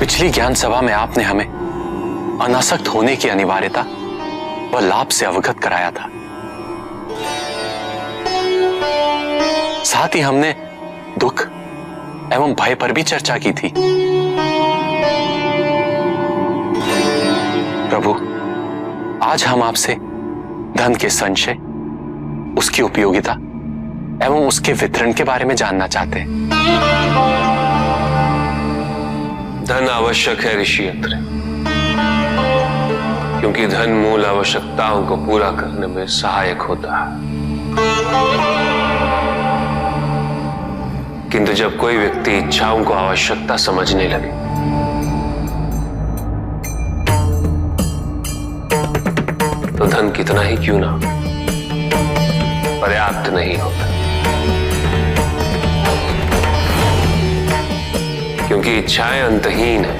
पिछली ज्ञान सभा में आपने हमें अनासक्त होने की अनिवार्यता व लाभ से अवगत कराया था। साथ ही हमने दुख एवं भय पर भी चर्चा की थी। प्रभु, आज हम आपसे धन के संचय, उसकी उपयोगिता एवं उसके वितरण के बारे में जानना चाहते हैं। धन आवश्यक है ऋषि अत्रे, क्योंकि धन मूल आवश्यकताओं को पूरा करने में सहायक होता है। किंतु जब कोई व्यक्ति इच्छाओं को आवश्यकता समझने लगे तो धन कितना ही क्यों ना पर्याप्त नहीं होता, क्योंकि इच्छाएं अंतहीन है।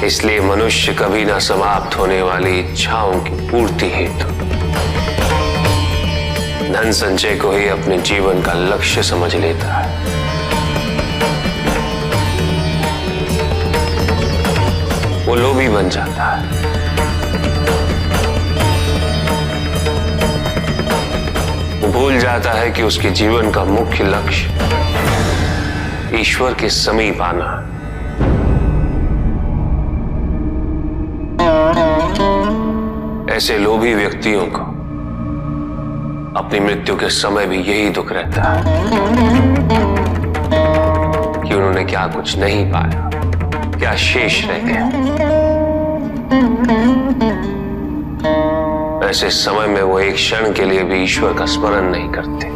इसलिए मनुष्य कभी ना समाप्त होने वाली इच्छाओं की पूर्ति हेतु धन संचय को ही अपने जीवन का लक्ष्य समझ लेता है। वो लोभी बन जाता है। वो भूल जाता है कि उसके जीवन का मुख्य लक्ष्य ईश्वर के समीप आना है। ऐसे लोभी व्यक्तियों को अपनी मृत्यु के समय भी यही दुख रहता है कि उन्होंने क्या कुछ नहीं पाया, क्या शेष रह गया। ऐसे समय में वो एक क्षण के लिए भी ईश्वर का स्मरण नहीं करते,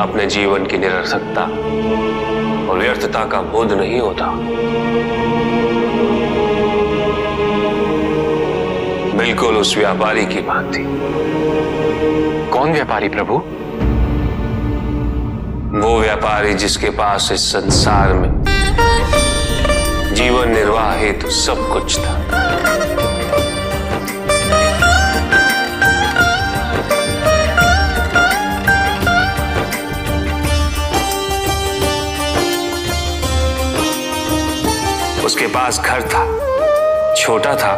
अपने जीवन की निरर्थकता और व्यर्थता का बोध नहीं होता। बिल्कुल उस व्यापारी की भांति। कौन व्यापारी प्रभु? वो व्यापारी जिसके पास इस संसार में जीवन निर्वाह हेतु सब कुछ था, उसके पास घर था, छोटा था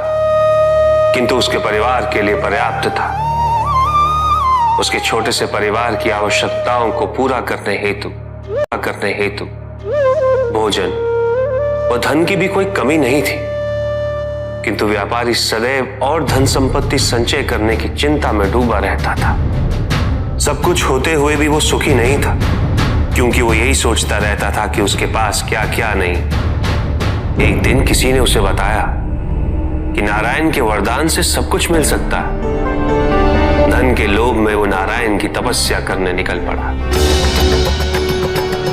किंतु उसके परिवार के लिए पर्याप्त था। उसके छोटे से परिवार की आवश्यकताओं को पूरा करने हेतु भोजन और धन की भी कोई कमी नहीं थी। किंतु व्यापारी सदैव और धन संपत्ति संचय करने की चिंता में डूबा रहता था। सब कुछ होते हुए भी वो सुखी नहीं था, क्योंकि वो यही सोचता रहता था कि उसके पास क्या क्या नहीं। एक दिन किसी ने उसे बताया कि नारायण के वरदान से सब कुछ मिल सकता है। धन के लोभ में वो नारायण की तपस्या करने निकल पड़ा।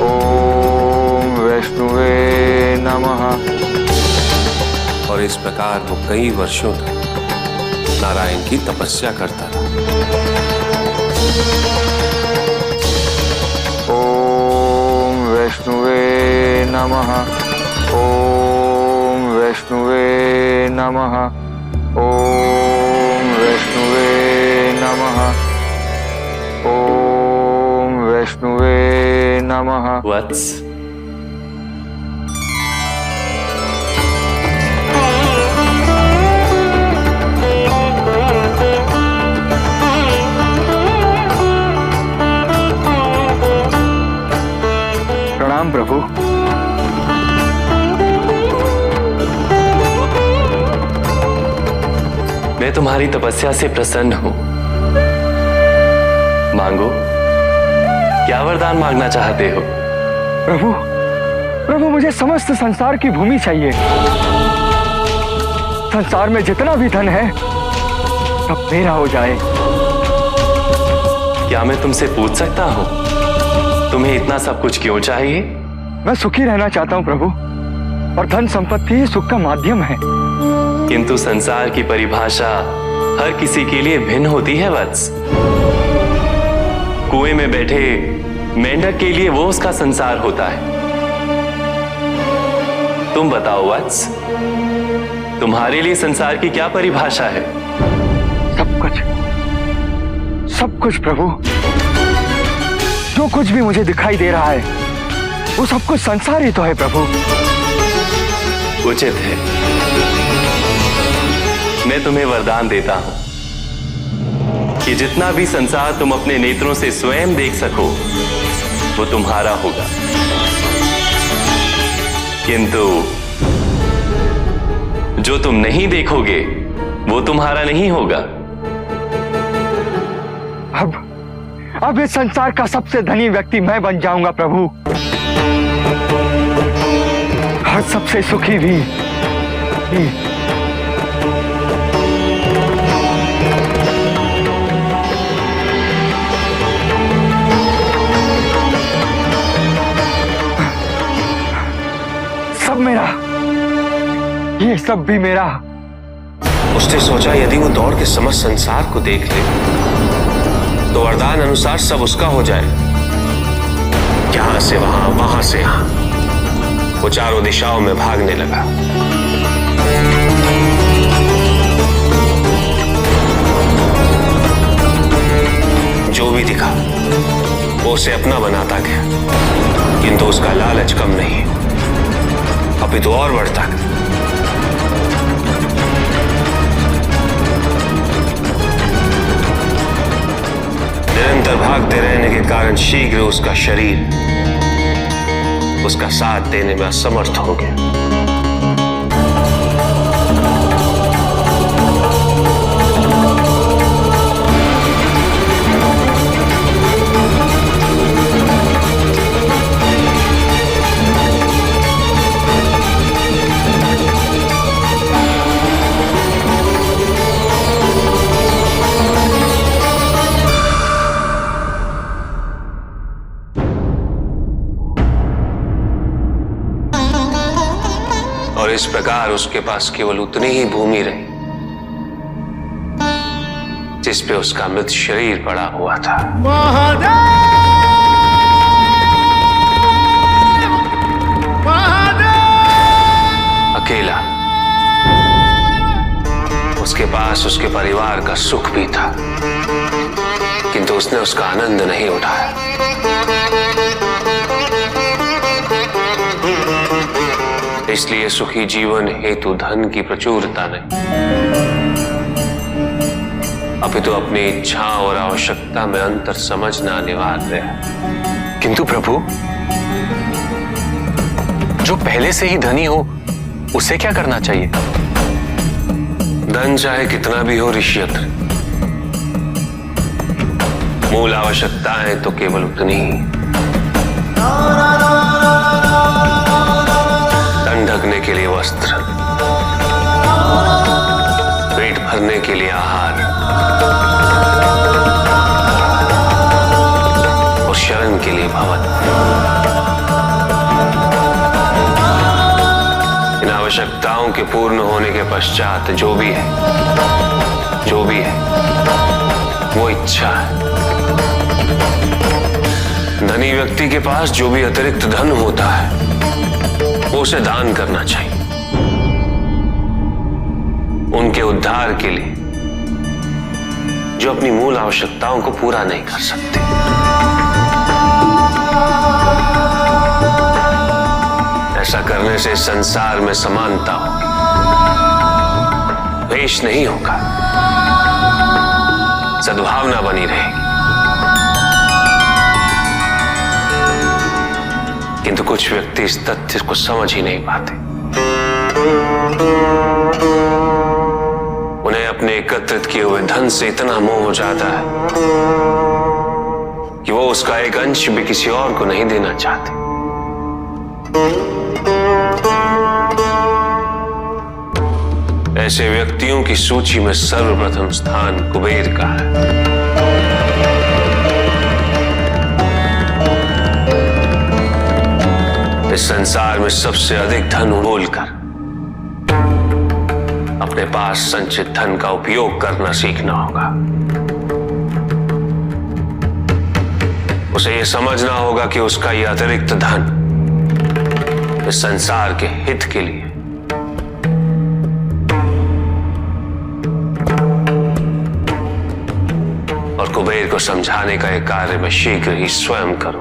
ओम वैष्णवे नमः। और इस प्रकार वो कई वर्षों तक नारायण की तपस्या करता रहा। ओम वैष्णवे नमः। ओम वैष्णवे नमः। ओम वैष्णवे नमः। ओम वैष्णवे नमः। वत्स, प्रणाम प्रभु। मैं तुम्हारी तपस्या से प्रसन्न हूं। मांगो, क्या वरदान मांगना चाहते हो? प्रभु, प्रभु मुझे समस्त संसार की भूमि चाहिए। संसार में जितना भी धन है सब मेरा हो जाए। क्या मैं तुमसे पूछ सकता हूं, तुम्हें इतना सब कुछ क्यों चाहिए? मैं सुखी रहना चाहता हूं प्रभु, और धन संपत्ति सुख का माध्यम है। किंतु संसार की परिभाषा हर किसी के लिए भिन्न होती है वत्स। कुएं में बैठे मेंढक के लिए वो उसका संसार होता है। तुम बताओ वत्स, तुम्हारे लिए संसार की क्या परिभाषा है? सब कुछ प्रभु, जो कुछ भी मुझे दिखाई दे रहा है वो सब कुछ संसार ही तो है प्रभु। उचित है। मैं तुम्हें वरदान देता हूं कि जितना भी संसार तुम अपने नेत्रों से स्वयं देख सको वो तुम्हारा होगा, किंतु जो तुम नहीं देखोगे वो तुम्हारा नहीं होगा। अब इस संसार का सबसे धनी व्यक्ति मैं बन जाऊंगा प्रभु, और सबसे सुखी भी। सब मेरा, ये सब भी मेरा। उसने सोचा यदि वो दौड़ के समस्त संसार को देख ले तो वरदान अनुसार सब उसका हो जाए। यहां से वहां, वहां से यहां, वो चारों दिशाओं में भागने लगा। जो भी दिखा वो उसे अपना बनाता गया, किंतु उसका लालच कम नहीं, अपितु और बढ़ता गया। निरंतर भागते रहने के कारण शीघ्र उसका शरीर उसका साथ देने में असमर्थ हो गया। और इस प्रकार उसके पास केवल उतनी ही भूमि रही जिस पे उसका मृत शरीर पड़ा हुआ था। अकेला। उसके पास उसके परिवार का सुख भी था, किंतु उसने उसका आनंद नहीं उठाया। इसलिए सुखी जीवन हेतु धन की प्रचुरता नहीं, अपितु अपनी इच्छा और आवश्यकता में अंतर समझना अनिवार्य है। किंतु प्रभु, जो पहले से ही धनी हो उसे क्या करना चाहिए? धन चाहे कितना भी हो ऋषियत्र, मूल आवश्यकताएं तो केवल उतनी ही। तन ढकने के लिए वस्त्र, पेट भरने के लिए आहार और शरण के लिए भवन। इन आवश्यकताओं के पूर्ण होने के पश्चात जो भी है वो इच्छा है। धनी व्यक्ति के पास जो भी अतिरिक्त धन होता है वो उसे दान करना चाहिए, उनके उद्धार के लिए जो अपनी मूल आवश्यकताओं को पूरा नहीं कर सकते। ऐसा करने से संसार में समानता होगी, द्वेष नहीं होगा, सद्भावना बनी रहेगी। किंतु कुछ व्यक्ति इस तथ्य को समझ ही नहीं पाते। उन्हें अपने एकत्रित किए हुए धन से इतना मोह हो जाता है कि वो उसका एक अंश भी किसी और को नहीं देना चाहते। ऐसे व्यक्तियों की सूची में सर्वप्रथम स्थान कुबेर का है। इस संसार में सबसे अधिक धन बोलकर अपने पास संचित धन का उपयोग करना सीखना होगा। उसे यह समझना होगा कि उसका यह अतिरिक्त धन इस संसार के हित के लिए और और कुबेर को समझाने का एक कार्य मैं शीघ्र ही स्वयं करूं।